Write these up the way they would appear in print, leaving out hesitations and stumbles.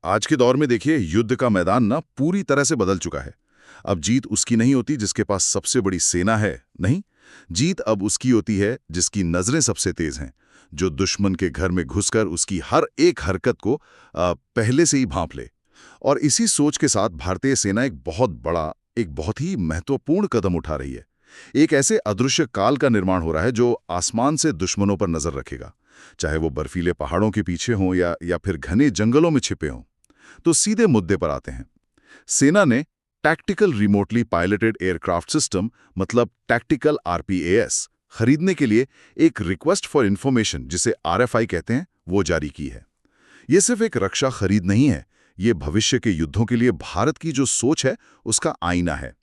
आज के दौर में देखिए युद्ध का मैदान ना पूरी तरह से बदल चुका है। अब जीत उसकी नहीं होती जिसके पास सबसे बड़ी सेना है, नहीं। जीत अब उसकी होती है जिसकी नजरें सबसे तेज हैं, जो दुश्मन के घर में घुसकर उसकी हर एक हरकत को पहले से ही भांप ले। और इसी सोच के साथ भारतीय सेना एक बहुत ही महत्वपूर्ण कदम उठा रही है। एक ऐसे अदृश्य काल का निर्माण हो रहा है जो आसमान से दुश्मनों पर नजर रखेगा, चाहे वो बर्फीले पहाड़ों के पीछे हों या फिर घने जंगलों में छिपे हों। तो सीधे मुद्दे पर आते हैं। सेना ने tactical remotely piloted aircraft system, मतलब टैक्टिकल आरपीएएस, खरीदने के लिए एक रिक्वेस्ट फॉर इंफॉर्मेशन, जिसे आरएफआई कहते हैं, वो जारी की है। ये सिर्फ एक रक्षा खरीद नहीं है, ये भविष्य के युद्धों के लिए भारत की जो सोच है उसका आईना है।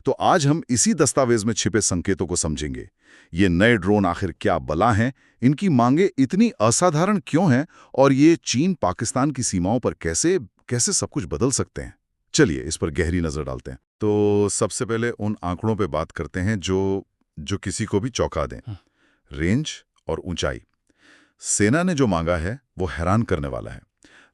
तो आज हम इसी दस्तावेज में छिपे संकेतों को समझेंगे। ये नए ड्रोन आखिर क्या बला हैं, इनकी मांगे इतनी असाधारण क्यों हैं, और ये चीन पाकिस्तान की सीमाओं पर कैसे कैसे सब कुछ बदल सकते हैं। चलिए इस पर गहरी नजर डालते हैं। तो सबसे पहले उन आंकड़ों पे बात करते हैं जो जो किसी को भी चौंका दें। रेंज और ऊंचाई। सेना ने जो मांगा है वो हैरान करने वाला है।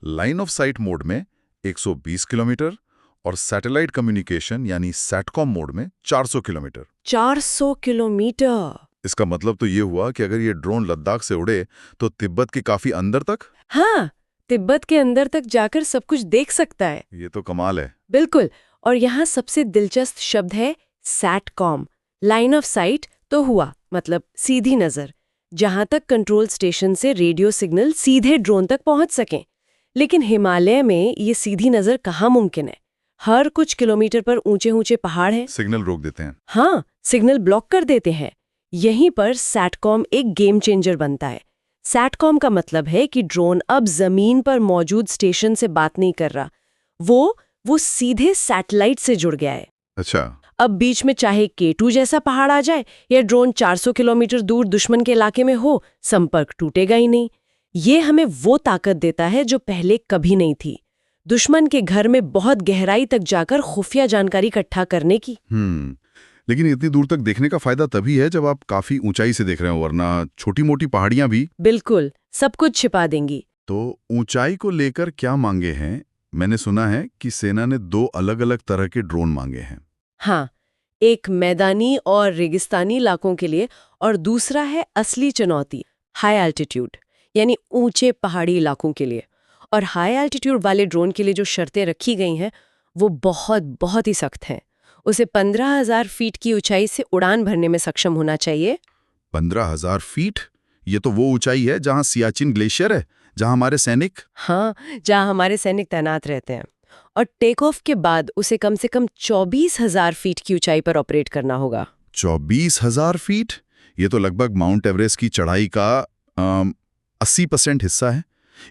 लाइन ऑफ साइट मोड में 120 किलोमीटर और सैटेलाइट कम्युनिकेशन यानी सैटकॉम मोड में 400 किलोमीटर। 400 किलोमीटर। इसका मतलब तो ये हुआ कि अगर ये ड्रोन लद्दाख से उड़े तो तिब्बत के काफी अंदर तक। हाँ, तिब्बत के अंदर तक जाकर सब कुछ देख सकता है। ये तो कमाल है। बिल्कुल। और यहाँ सबसे दिलचस्प शब्द है सैटकॉम। लाइन ऑफ साइट तो हुआ, मतलब सीधी नजर, जहां तक कंट्रोल स्टेशन से रेडियो सिग्नल सीधे ड्रोन तक पहुंच सकें। लेकिन हिमालय में ये सीधी नजर कहाँ मुमकिन है? हर कुछ किलोमीटर पर ऊंचे ऊंचे पहाड़ हैं। सिग्नल रोक देते हैं। हाँ, सिग्नल ब्लॉक कर देते हैं। यहीं पर सैटकॉम एक गेम चेंजर बनता है। सैटकॉम का मतलब है कि ड्रोन अब जमीन पर मौजूद स्टेशन से बात नहीं कर रहा, वो सीधे सैटेलाइट से जुड़ गया है। अच्छा। अब बीच में चाहे K2 जैसा पहाड़ आ जाए या ड्रोन 400 किलोमीटर दूर दुश्मन के इलाके में हो, संपर्क टूटेगा ही नहीं। ये हमें वो ताकत देता है जो पहले कभी नहीं थी, दुश्मन के घर में बहुत गहराई तक जाकर खुफिया जानकारी इकट्ठा करने की। लेकिन इतनी दूर तक देखने का फायदा तभी है जब आप काफी ऊंचाई से देख रहे हो, वरना छोटी मोटी पहाड़ियां भी बिल्कुल सब कुछ छिपा देंगी। तो ऊंचाई को लेकर क्या मांगे हैं? मैंने सुना है कि सेना ने 2 अलग-अलग तरह के ड्रोन मांगे हैं। हाँ, एक मैदानी और रेगिस्तानी इलाकों के लिए और दूसरा है असली चुनौती, हाई एल्टीट्यूड यानी ऊंचे पहाड़ी इलाकों के लिए। और हाई एल्टीट्यूड वाले ड्रोन के लिए जो शर्तें रखी गई हैं वो बहुत बहुत ही सख्त हैं। उसे 15,000 फीट की ऊंचाई से उड़ान भरने में सक्षम होना चाहिए। 15,000 फीट? ये तो वो ऊंचाई है जहां सियाचिन ग्लेशियर है, जहां हमारे सैनिक। हाँ, जहां हमारे सैनिक तैनात रहते हैं। और टेक ऑफ के बाद उसे कम से कम 24,000 फीट की ऊंचाई पर ऑपरेट करना होगा। 24,000 फीट? ये तो लगभग माउंट एवरेस्ट की चढ़ाई का 80% हिस्सा है।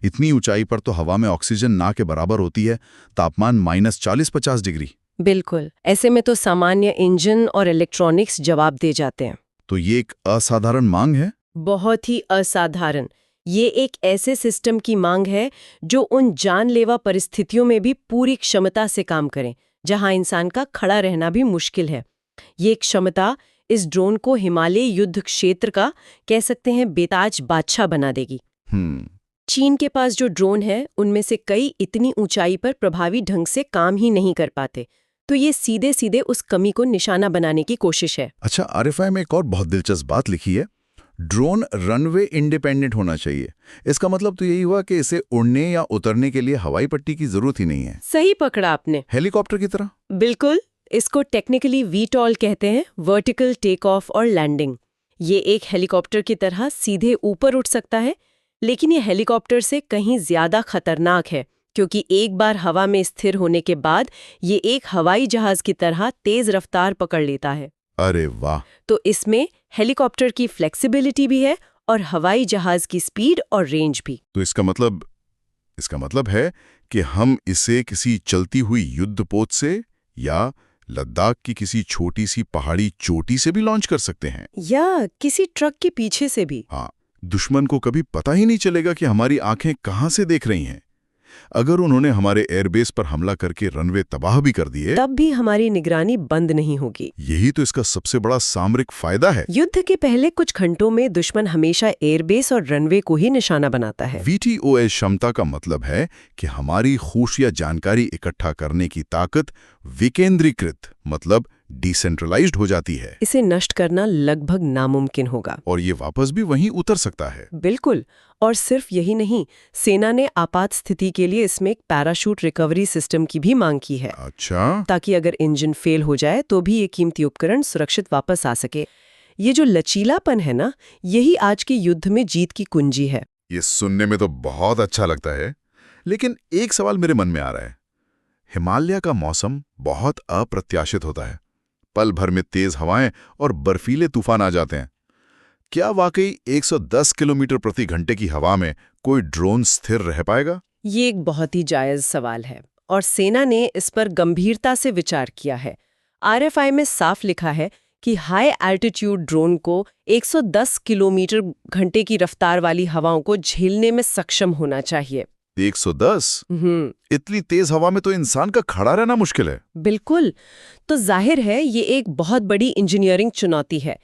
इतनी ऊंचाई पर तो हवा में ऑक्सीजन ना के बराबर होती है, तापमान -40-50 डिग्री। बिल्कुल, ऐसे में तो सामान्य इंजन और इलेक्ट्रॉनिक्स जवाब दे जाते हैं। तो ये एक असाधारण मांग है। बहुत ही असाधारण। ये एक ऐसे सिस्टम की मांग है जो उन जानलेवा परिस्थितियों में भी पूरी क्षमता से काम करें, जहां इंसान का खड़ा रहना भी मुश्किल है। ये क्षमता इस ड्रोन को हिमालय युद्ध क्षेत्र का, कह सकते हैं, बेताज बादशाह बना देगी। चीन के पास जो ड्रोन है उनमें से कई इतनी ऊंचाई पर प्रभावी ढंग से काम ही नहीं कर पाते, तो ये सीधे सीधे उस कमी को निशाना बनाने की कोशिश है। अच्छा, आरएफआई में एक और बहुत दिलचस्प बात लिखी है, ड्रोन रनवे इंडिपेंडेंट होना चाहिए। इसका मतलब तो यही हुआ कि इसे उड़ने या उतरने के लिए हवाई पट्टी की जरूरत ही नहीं है। सही पकड़ा आपने, हेलीकॉप्टर की तरह। बिल्कुल। इसको टेक्निकली वीटॉल कहते हैं, वर्टिकल टेक ऑफ और लैंडिंग। ये एक हेलीकॉप्टर की तरह सीधे ऊपर उठ सकता है, लेकिन ये हेलीकॉप्टर से कहीं ज्यादा खतरनाक है, क्योंकि एक बार हवा में स्थिर होने के बाद ये एक हवाई जहाज की तरह तेज रफ्तार पकड़ लेता है। अरे वाह! तो इसमें हेलीकॉप्टर की फ्लेक्सिबिलिटी भी है और हवाई जहाज की स्पीड और रेंज भी। तो इसका मतलब है कि हम इसे किसी चलती हुई युद्धपोत से या लद्दाख की किसी छोटी सी पहाड़ी चोटी से भी लॉन्च कर सकते हैं, या किसी ट्रक के पीछे से भी। हाँ, दुश्मन को कभी पता ही नहीं चलेगा कि हमारी आंखें कहां से देख रही हैं। अगर उन्होंने हमारे एयरबेस पर हमला करके रनवे तबाह भी कर दिए, तब भी हमारी निगरानी बंद नहीं होगी। यही तो इसका सबसे बड़ा सामरिक फायदा है। युद्ध के पहले कुछ घंटों में दुश्मन हमेशा एयरबेस और रनवे को ही निशाना बनाता है। VTOS क्षमता का मतलब है कि हमारी खुफिया जानकारी इकट्ठा करने की ताकत विकेंद्रीकृत मतलब डिसेंट्रलाइज्ड हो जाती है। इसे नष्ट करना लगभग नामुमकिन होगा। और ये वापस भी वहीं उतर सकता है। बिल्कुल। और सिर्फ यही नहीं, सेना ने आपात स्थिति के लिए इसमें एक पैराशूट रिकवरी सिस्टम की भी मांग की है। अच्छा, ताकि अगर इंजन फेल हो जाए तो भी ये कीमती उपकरण सुरक्षित वापस आ सके। ये जो लचीलापन है ना, यही आज के युद्ध में जीत की कुंजी है। ये सुनने में तो बहुत अच्छा लगता है, लेकिन एक सवाल मेरे मन में आ रहा है। हिमालय का मौसम बहुत अप्रत्याशित होता है। पल भर में तेज हवाएं और बर्फीले तूफान आ जाते हैं। क्या वाकई 110 किलोमीटर प्रति घंटे की हवा में कोई ड्रोन स्थिर रह पाएगा? ये एक बहुत ही जायज सवाल है और सेना ने इस पर गंभीरता से विचार किया है। RFI में साफ लिखा है कि हाई एल्टीट्यूड ड्रोन को 110 किलोमीटर घंटे की रफ्तार वाली हवाओं को झेलने में सक्षम होना चाहिए। 110? इतनी तेज हवा में तो इंसान का खड़ा रहना मुश्किल है। बिल्कुल। तो जाहिर है ये एक बहुत बड़ी इंजीनियरिंग चुनौती है।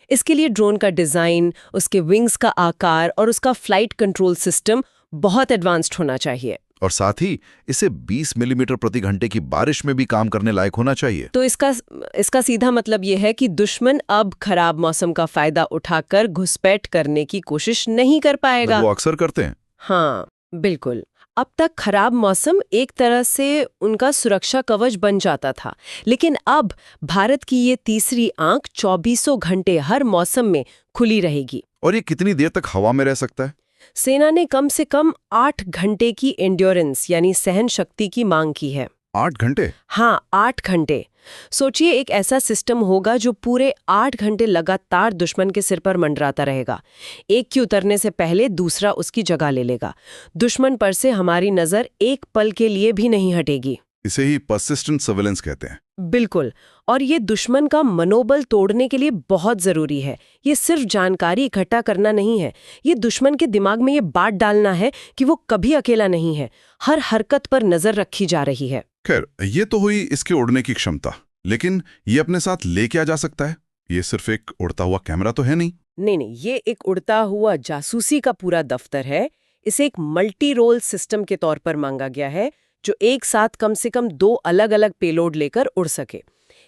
इसके लिए ड्रोन का डिजाइन, उसके विंग्स का आकार और उसका फ्लाइट कंट्रोल सिस्टम बहुत एडवांस्ड होना चाहिए। और साथ ही इसे 20 मिलीमीटर प्रति घंटे की बारिश में भी काम करने लायक होना चाहिए। तो इसका सीधा मतलब ये है कि दुश्मन अब खराब मौसम का फायदा उठाकर घुसपैठ करने की कोशिश नहीं कर पाएगा। वो अक्सर करते हैं। हाँ, बिल्कुल। अब तक खराब मौसम एक तरह से उनका सुरक्षा कवच बन जाता था, लेकिन अब भारत की ये तीसरी आंख 24 घंटे हर मौसम में खुली रहेगी। और ये कितनी देर तक हवा में रह सकता है? सेना ने कम से कम 8 घंटे की एंड्योरेंस यानी सहन शक्ति की मांग की है। 8 घंटे? हाँ, 8 घंटे। सोचिए, एक ऐसा सिस्टम होगा जो पूरे 8 घंटे लगातार दुश्मन के सिर पर मंडराता रहेगा। एक के उतरने से पहले दूसरा उसकी जगह ले लेगा। दुश्मन पर से हमारी नजर एक पल के लिए भी नहीं हटेगी। इसे ही पर्सिस्टेंट सर्विलेंस कहते हैं। बिल्कुल। और ये दुश्मन का मनोबल तोड़ने के लिए बहुत जरूरी है। ये सिर्फ जानकारी इकट्ठा करना नहीं है, ये दुश्मन के दिमाग में ये बात डालना है कि वो कभी अकेला नहीं है, हर हरकत पर नजर रखी जा रही है। खैर, ये तो हुई इसके उड़ने की क्षमता, लेकिन ये अपने साथ ले क्या जा सकता है? ये सिर्फ एक उड़ता हुआ कैमरा तो है नहीं। नहीं, ये एक उड़ता हुआ जासूसी का पूरा दफ्तर है। इसे एक मल्टी रोल सिस्टम के तौर पर मांगा गया है, जो एक साथ कम से कम 2 अलग-अलग पेलोड लेकर उड़ सके।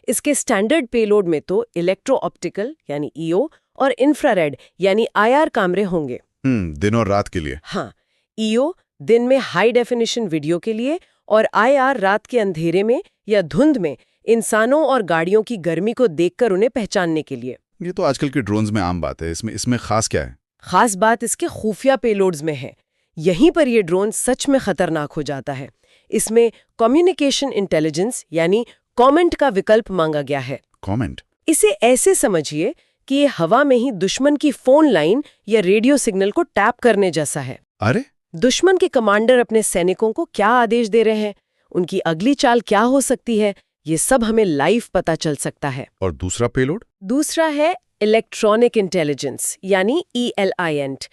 इसके स्टैंडर्ड पेलोड में तो इलेक्ट्रो ऑप्टिकल यानी EO और इंफ्रारेड यानी IR कैमरे होंगे। दिन और रात के लिए। हाँ, EO दिन में हाई डेफिनेशन वीडियो के लिए और IR रात के अंधेरे में या धुंध में इंसानों और गाड़ियों की गर्मी को देखकर उन्हें पहचानने के लिए। ये तो आजकल के ड्रोन्स में आम बात है। इसमें खास क्या है? खास बात इसके खुफिया पेलोड्स में है। यहीं पर ये ड्रोन सच में खतरनाक हो जाता है। इसमें कम्युनिकेशन इंटेलिजेंस यानी कॉमेंट का विकल्प मांगा गया है। कॉमेंट? इसे ऐसे समझिए कि ये हवा में ही दुश्मन की फोन लाइन या रेडियो सिग्नल को टैप करने जैसा है। अरे, दुश्मन के कमांडर अपने सैनिकों को क्या आदेश दे रहे हैं, उनकी अगली चाल क्या हो सकती है, ये सब हमें लाइव पता चल सकता है। और दूसरा पेलोड? दूसरा है इलेक्ट्रॉनिक इंटेलिजेंस यानी ELINT।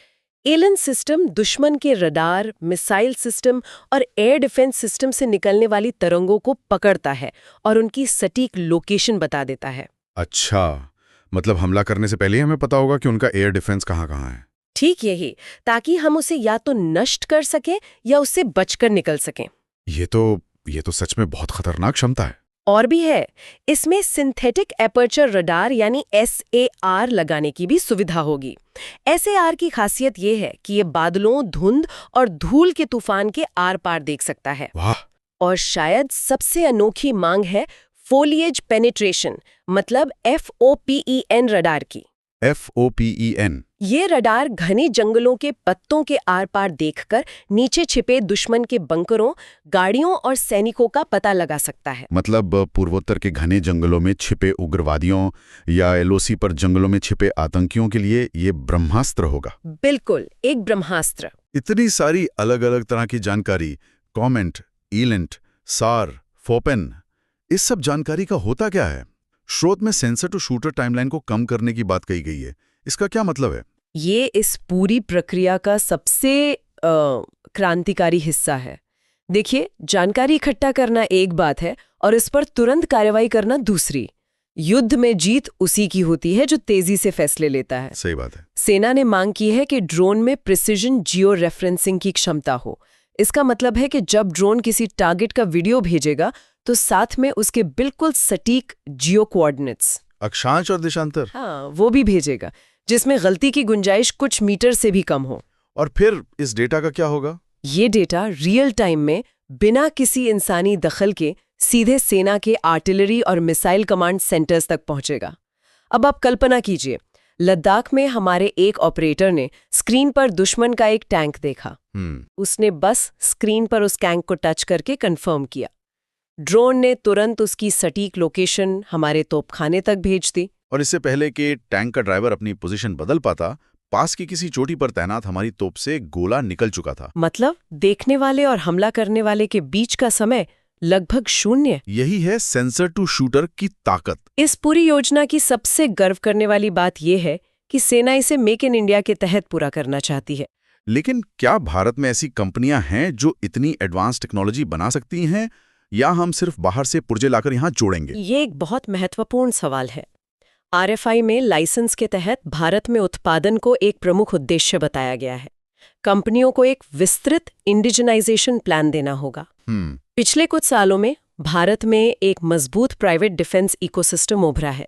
एलन सिस्टम दुश्मन के रडार, मिसाइल सिस्टम और एयर डिफेंस सिस्टम से निकलने वाली तरंगों को पकड़ता है और उनकी सटीक लोकेशन बता देता है। अच्छा, मतलब हमला करने से पहले ही हमें पता होगा कि उनका एयर डिफेंस कहाँ है। ठीक यही, ताकि हम उसे या तो नष्ट कर सकें या उससे बचकर निकल सकें। ये तो सच में बहुत खतरनाक क्षमता है। और भी है, इसमें सिंथेटिक एपर्चर रडार यानी SAR लगाने की भी सुविधा होगी। SAR की खासियत ये है कि ये बादलों, धुंध और धूल के तूफान के आर पार देख सकता है। वाह! और शायद सबसे अनोखी मांग है फोलिएज पेनिट्रेशन मतलब FOPEN रडार की। FOPEN? ये रडार घने जंगलों के पत्तों के आर पार देखकर नीचे छिपे दुश्मन के बंकरों, गाड़ियों और सैनिकों का पता लगा सकता है। मतलब पूर्वोत्तर के घने जंगलों में छिपे उग्रवादियों या LOC पर जंगलों में छिपे आतंकियों के लिए ये ब्रह्मास्त्र होगा। बिल्कुल, एक ब्रह्मास्त्र। इतनी सारी अलग अलग तरह की जानकारी, कॉमेंट, ELINT, SAR, FOPEN, इस सब जानकारी का होता क्या है? स्रोत में सेंसर टू शूटर टाइमलाइन को कम करने की बात कही गई है। इसका क्या मतलब है? ये इस पूरी प्रक्रिया का सबसे क्रांतिकारी हिस्सा है। देखिए, जानकारी इकट्ठा करना एक बात है और इस पर तुरंत कार्रवाई करना दूसरी। युद्ध में जीत उसी की होती है जो तेजी से फैसले लेता है। सही बात है। सेना ने मांग की है कि ड्रोन में प्रिसिजन जियो रेफरेंसिंग की क्षमता हो। इसका मतलब है कि जब ड्रोन किसी टारगेट का वीडियो भेजेगा तो साथ में उसके बिल्कुल सटीक जियो कोऑर्डिनेट्स, अक्षांश और देशांतर, हाँ, वो भी भेजेगा, जिसमें गलती की गुंजाइश कुछ मीटर से भी कम हो। और फिर इस डेटा का क्या होगा? ये डेटा रियल टाइम में बिना किसी इंसानी दखल के सीधे सेना के आर्टिलरी और मिसाइल कमांड सेंटर्स तक पहुंचेगा। अब आप कल्पना कीजिए, लद्दाख में हमारे एक ऑपरेटर ने स्क्रीन पर दुश्मन का एक टैंक देखा। उसने बस स्क्रीन पर उस टैंक को टच करके कंफर्म किया। ड्रोन ने तुरंत उसकी सटीक लोकेशन हमारे तोपखाने तक भेज दी। और इससे पहले कि टैंक का ड्राइवर अपनी पोजीशन बदल पाता, पास की किसी चोटी पर तैनात हमारी तोप से गोला निकल चुका था। मतलब देखने वाले और हमला करने वाले के बीच का समय लगभग शून्य। यही है सेंसर टू शूटर की ताकत। इस पूरी योजना की सबसे गर्व करने वाली बात यह है कि सेना इसे मेक इन इंडिया के तहत पूरा करना चाहती है। लेकिन क्या भारत में ऐसी कंपनियां हैं जो इतनी एडवांस टेक्नोलॉजी बना सकती हैं, या हम सिर्फ बाहर से पुर्जे लाकर यहां जोड़ेंगे? ये एक बहुत महत्वपूर्ण सवाल है। RFI में लाइसेंस के तहत भारत में उत्पादन को एक प्रमुख उद्देश्य बताया गया है। कंपनियों को एक विस्तृत इंडिजनाइजेशन प्लान देना होगा। पिछले कुछ सालों में भारत में एक मजबूत प्राइवेट डिफेंस इकोसिस्टम उभरा है।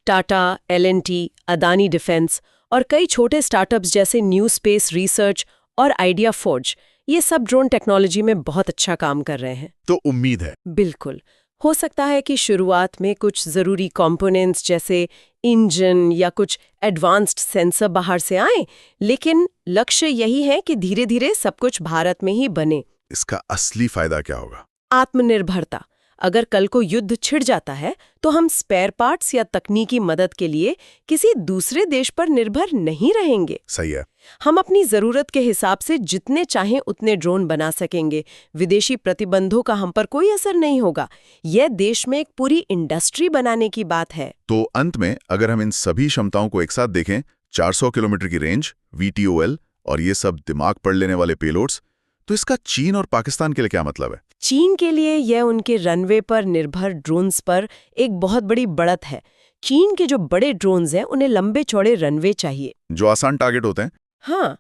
टाटा, L&T, अदानी डिफेंस और कई छोटे स्टार्टअप्स जैसे न्यू स्पेस रिसर्च और आइडिया फोर्ज, ये सब ड्रोन टेक्नोलॉजी में बहुत अच्छा काम कर रहे हैं। तो उम्मीद है। बिल्कुल। हो सकता है कि शुरुआत में कुछ ज़रूरी कंपोनेंट्स जैसे इंजन या कुछ एडवांस्ड सेंसर बाहर से आएं, लेकिन लक्ष्य यही है कि धीरे धीरे सब कुछ भारत में ही बने। इसका असली फायदा क्या होगा? आत्मनिर्भरता। अगर कल को युद्ध छिड़ जाता है तो हम स्पेयर पार्ट्स या तकनीकी मदद के लिए किसी दूसरे देश पर निर्भर नहीं रहेंगे। सही है। हम अपनी जरूरत के हिसाब से जितने चाहें उतने ड्रोन बना सकेंगे। विदेशी प्रतिबंधों का हम पर कोई असर नहीं होगा। यह देश में एक पूरी इंडस्ट्री बनाने की बात है। तो अंत में अगर हम इन सभी क्षमताओं को एक साथ देखें, 400 किलोमीटर की रेंज, VTOL और ये सब दिमाग पढ़ लेने वाले पेलोड्स, तो इसका चीन और पाकिस्तान के लिए क्या मतलब है? चीन के लिए यह उनके रनवे पर निर्भर ड्रोन्स पर एक बहुत बड़ी बढ़त है। चीन के जो बड़े ड्रोन्स हैं उन्हें लंबे चौड़े रनवे चाहिए, जो आसान टारगेट होते हैं। हाँ,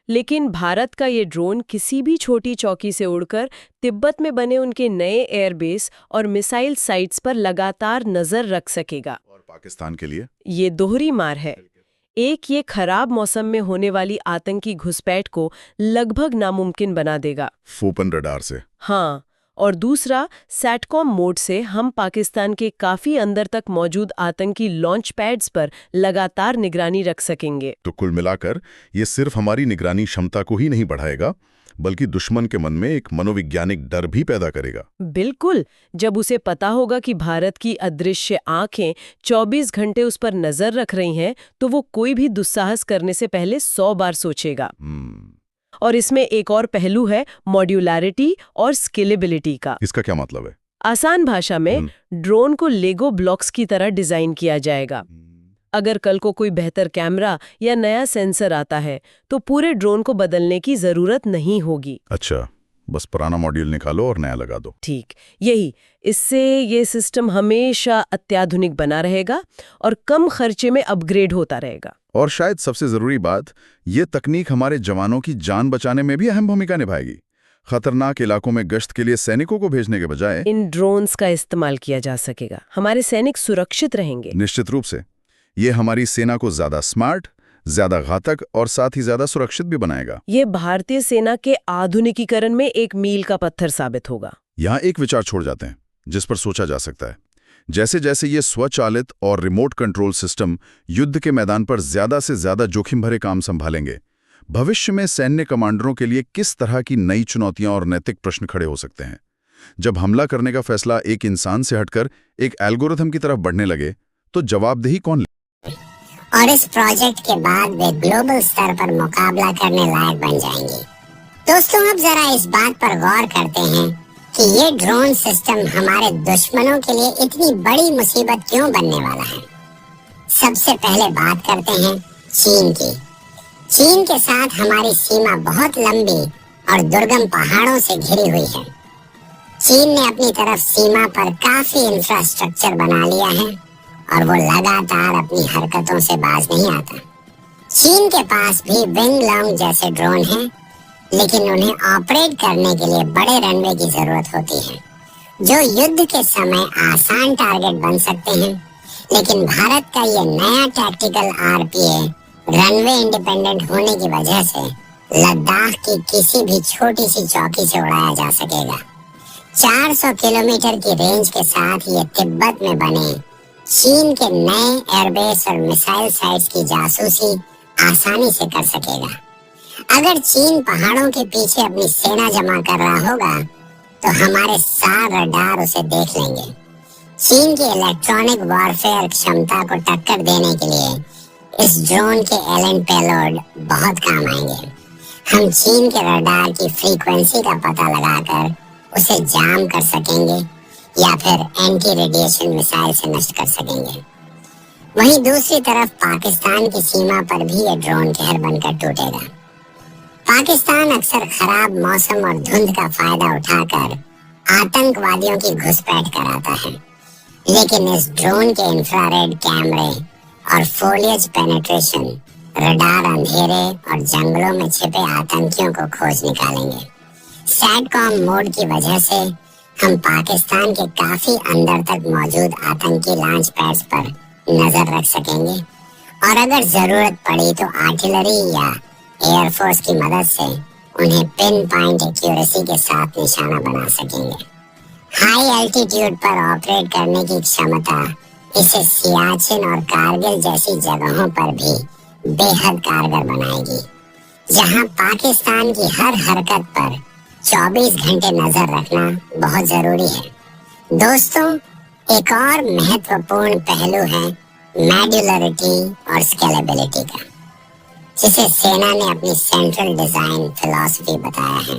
लेकिन भारत का ये ड्रोन किसी भी छोटी चौकी से उड़कर तिब्बत में बने उनके नए एयरबेस और मिसाइल साइट्स पर लगातार नजर रख सकेगा। और पाकिस्तान के लिए ये दोहरी मार है। एक, ये खराब मौसम में होने वाली आतंकी घुसपैठ को लगभग नामुमकिन बना देगा फोपन रडार से। हाँ, और दूसरा, सैटकॉम मोड से हम पाकिस्तान के काफी अंदर तक मौजूद आतंकी लॉन्च पैड्स पर लगातार निगरानी रख सकेंगे। तो कुल मिलाकर ये सिर्फ हमारी निगरानी क्षमता को ही नहीं बढ़ाएगा, बल्कि दुश्मन के मन में एक मनोवैज्ञानिक डर भी पैदा करेगा। बिल्कुल। जब उसे पता होगा कि भारत की अदृश्य आंखें 24 घंटे उस पर नजर रख रही हैं, तो वो कोई भी दुस्साहस करने से पहले 100 बार सोचेगा। और इसमें एक और पहलू है मॉड्यूलैरिटी और स्केलेबिलिटी का। इसका क्या मतलब है? आसान भाषा में ड्रोन को लेगो ब्लॉक्स की तरह डिजाइन किया जाएगा। अगर कल को कोई बेहतर कैमरा या नया सेंसर आता है तो पूरे ड्रोन को बदलने की जरूरत नहीं होगी। अच्छा, बस पुराना मॉड्यूल निकालो और नया लगा दो। ठीक, यही। इससे ये सिस्टम हमेशा अत्याधुनिक बना रहेगा और कम खर्चे में अपग्रेड होता रहेगा। और शायद सबसे जरूरी बात, ये तकनीक हमारे जवानों की जान बचाने में भी अहम भूमिका निभाएगी। खतरनाक इलाकों में गश्त के लिए सैनिकों को भेजने के बजाय इन ड्रोन्स का इस्तेमाल किया जा सकेगा। हमारे सैनिक सुरक्षित रहेंगे। निश्चित रूप से ये हमारी सेना को ज्यादा स्मार्ट, ज्यादा घातक और साथ ही ज्यादा सुरक्षित भी बनाएगा। ये भारतीय सेना के आधुनिकीकरण में एक मील का पत्थर साबित होगा। यहाँ एक विचार छोड़ जाते हैं जिस पर सोचा जा सकता है। जैसे जैसे ये स्वचालित और रिमोट कंट्रोल सिस्टम युद्ध के मैदान पर ज्यादा से ज्यादा जोखिम भरे काम संभालेंगे, भविष्य में सैन्य कमांडरों के लिए किस तरह की नई चुनौतियां और नैतिक प्रश्न खड़े हो सकते हैं। जब हमला करने का फैसला एक इंसान से हटकर एक एल्गोरिथम की तरफ बढ़ने लगे, तो जवाबदेही कौन ले? और इस प्रोजेक्ट के बाद वे ग्लोबल स्तर पर मुकाबला करने लायक बन जाएंगे। दोस्तों, अब जरा इस बात पर गौर करते हैं कि ये ड्रोन सिस्टम हमारे दुश्मनों के लिए इतनी बड़ी मुसीबत क्यों बनने वाला है। सबसे पहले बात करते हैं चीन की। चीन के साथ हमारी सीमा बहुत लंबी और दुर्गम पहाड़ों से घिरी हुई है। चीन ने अपनी तरफ सीमा पर काफी इंफ्रास्ट्रक्चर बना लिया है और वो लगातार अपनी हरकतों से बाज नहीं आता। चीन के पास भी विंग लॉन्ग जैसे ड्रोन हैं, लेकिन उन्हें ऑपरेट करने के लिए बड़े रनवे की जरूरत होती है, जो युद्ध के समय आसान टारगेट बन सकते हैं। लेकिन भारत का ये नया टैक्टिकल आरपीए रनवे इंडिपेंडेंट होने की वजह से लद्दाख की किसी भी छोटी सी चौकी से उड़ाया जा सकेगा। 400 किलोमीटर की रेंज के साथ ये तिब्बत में बने चीन के नए एयरबेस और मिसाइल साइट्स की जासूसी आसानी से कर सकेगा। अगर चीन पहाड़ों के पीछे अपनी सेना जमा कर रहा होगा तो हमारे सार रडार उसे देख लेंगे। चीन की इलेक्ट्रॉनिक वॉरफेयर क्षमता को टक्कर देने के लिए इस ड्रोन के एलेंट पेलोड बहुत काम आएंगे। हम चीन के रडार की फ्रीक्वेंसी का पता लगाकर उसे जाम कर सकेंगे या फिर एंटी रेडिएशन मिसाइल से नष्ट कर सकेंगे। वहीं दूसरी तरफ पाकिस्तान की सीमा पर भी ये ड्रोन कहर बनकर टूटेगा। पाकिस्तान अक्सर खराब मौसम और धुंध का फायदा उठाकर आतंकवादियों की घुसपैठ कराता है, लेकिन इस ड्रोन के इंफ्रारेड कैमरे और फोलियज पेनिट्रेशन रडार अंधेरे और जंगलों में छिपे आतंकियों को खोज निकालेंगे। सैटकॉम मोड की वजह से हम पाकिस्तान के काफी अंदर तक मौजूद आतंकी लॉन्च पैड्स पर नजर रख सकेंगे और अगर जरूरत पड़ी तो आर्टिलरी या एयरफोर्स की मदद से उन्हें पिन पॉइंट एक्यूरेसी के साथ निशाना बना सकेंगे। हाई एल्टीट्यूड पर ऑपरेट करने की क्षमता इसे सियाचिन और कारगिल जैसी जगहों पर भी बेहद कारगर बनाएगी, जहां पाकिस्तान की हर हरकत पर 24 घंटे नजर रखना बहुत जरूरी है। दोस्तों, एक और महत्वपूर्ण पहलू है मॉड्यूलरिटी और स्केलेबिलिटी का, जिसे सेना ने अपनी सेंट्रल डिजाइन फिलॉसफी बताया है।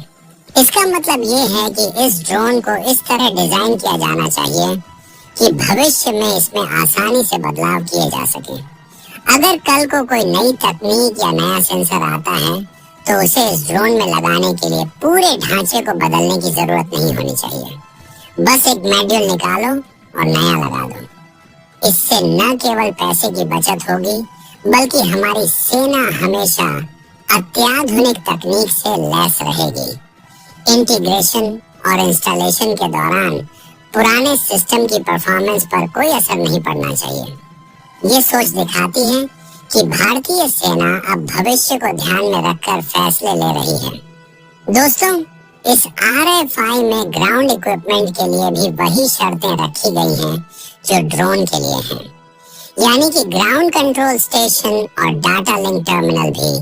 इसका मतलब ये है कि इस ड्रोन को इस तरह डिजाइन किया जाना चाहिए कि भविष्य में इसमें आसानी से बदलाव किए जा सके। अगर कल को कोई नई तकनीक या नया सेंसर आता है तो उसे इस ड्रोन में लगाने के लिए पूरे ढांचे को बदलने की जरूरत नहीं होनी चाहिए। बस एक मॉड्यूल निकालो और नया लगा दो। इससे न केवल पैसे की बचत होगी, बल्कि हमारी सेना हमेशा अत्याधुनिक तकनीक से लैस रहेगी। इंटीग्रेशन और इंस्टॉलेशन के दौरान पुराने सिस्टम की परफॉर्मेंस पर कोई असर नहीं पड़ना चाहिए। ये सोच दिखाती है कि भारतीय सेना अब भविष्य को ध्यान में रखकर फैसले ले रही है। दोस्तों, इस RFI में ग्राउंड इक्विपमेंट के लिए भी वही शर्तें रखी गई हैं जो ड्रोन के लिए हैं, यानी कि ग्राउंड कंट्रोल स्टेशन और डाटा लिंक टर्मिनल भी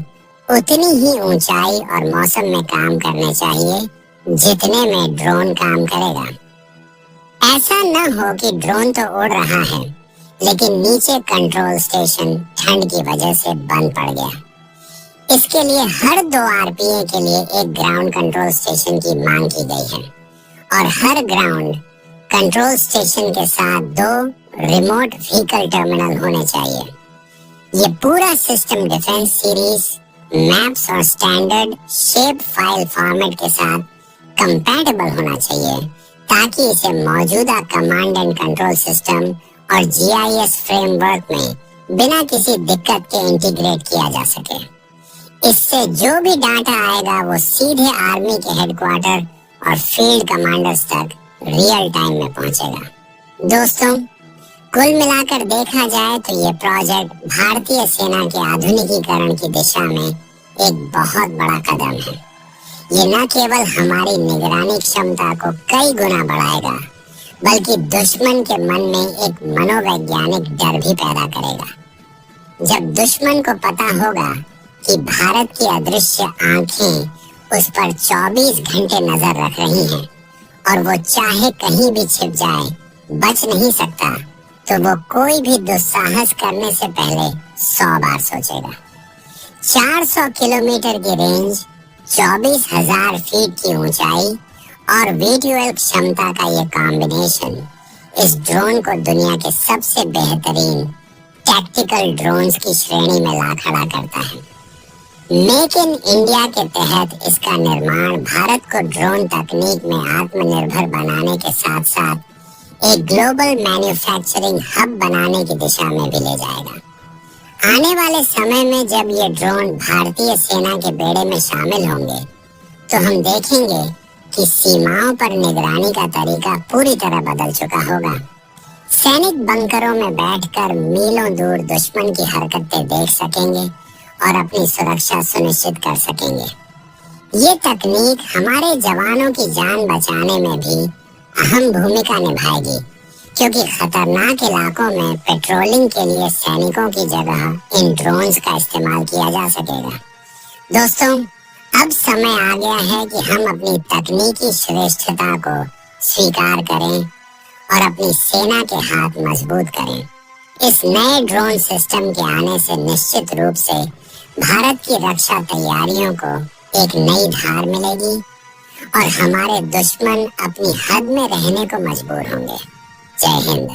उतनी ही ऊंचाई और मौसम में काम करने चाहिए जितने में ड्रोन काम करेगा। ऐसा न हो कि ड्रोन तो उड़ रहा है लेकिन नीचे कंट्रोल स्टेशन ठंड की वजह से बंद पड़ गया। इसके लिए हर 2 RPA के लिए एक ग्राउंड कंट्रोल स्टेशन की मांग की गई है और हर ग्राउंड कंट्रोल स्टेशन के साथ 2 रिमोट व्हीकल टर्मिनल होने चाहिए। ये पूरा सिस्टम डिफेंस सीरीज, मैप्स और स्टैंडर्ड शेप फाइल फॉर्मेट के साथ कंपैटिबल होना चाहिए ताकि इसे मौजूदा कमांड एंड कंट्रोल सिस्टम और GIS फ्रेमवर्क में बिना किसी दिक्कत के इंटीग्रेट किया जा सके। इससे जो भी डाटा आएगा वो सीधे आर्मी के हेडक्वार्टर और फील्ड कमांडर्स तक रियल टाइम में पहुंचेगा। दोस्तों, कुल मिलाकर देखा जाए तो ये प्रोजेक्ट भारतीय सेना के आधुनिकीकरण की दिशा में एक बहुत बड़ा कदम है। ये न केवल हमारी निगरानी क्षमता को कई गुना बढ़ाएगा, बल्कि दुश्मन के मन में एक मनोवैज्ञानिक डर भी पैदा करेगा। जब दुश्मन को पता होगा कि भारत की अदृश्य आंखें उस पर 24 घंटे नजर रख रही हैं और वो चाहे कहीं भी छिप जाए बच नहीं सकता, तो वो कोई भी दुस्साहस करने से पहले 100 बार सोचेगा। 400 किलोमीटर की रेंज, 24,000 फीट की ऊंचाई और वीडियो क्षमता का ये कॉम्बिनेशन इस ड्रोन को दुनिया के सबसे बेहतरीन टैक्टिकल ड्रोन्स की श्रेणी में ला खड़ा करता है। मेक इन इंडिया के तहत इसका निर्माण भारत को ड्रोन तकनीक में आत्मनिर्भर बनाने के साथ साथ एक ग्लोबल मैन्युफैक्चरिंग हब बनाने की दिशा में भी ले जाएगा। आने वाले समय में जब ये ड्रोन भारतीय सेना के बेड़े में शामिल होंगे तो हम देखेंगे कि सीमाओं पर निगरानी का तरीका पूरी तरह बदल चुका होगा। सैनिक बंकरों में बैठकर मीलों दूर दुश्मन की हरकतें देख सकेंगे और अपनी सुरक्षा सुनिश्चित कर सकेंगे। ये तकनीक हमारे जवानों की जान बचाने में भी अहम भूमिका निभाएगी, क्योंकि खतरनाक इलाकों में पेट्रोलिंग के लिए सैनिकों की जगह इन ड्रोन्स का इस्तेमाल किया जा सकेगा। दोस्तों, अब समय आ गया है कि हम अपनी तकनीकी श्रेष्ठता को स्वीकार करें और अपनी सेना के हाथ मजबूत करें। इस नए ड्रोन सिस्टम के आने से निश्चित रूप से भारत की रक्षा तैयारियों को एक नई धार मिलेगी और हमारे दुश्मन अपनी हद में रहने को मजबूर होंगे। जय हिंद।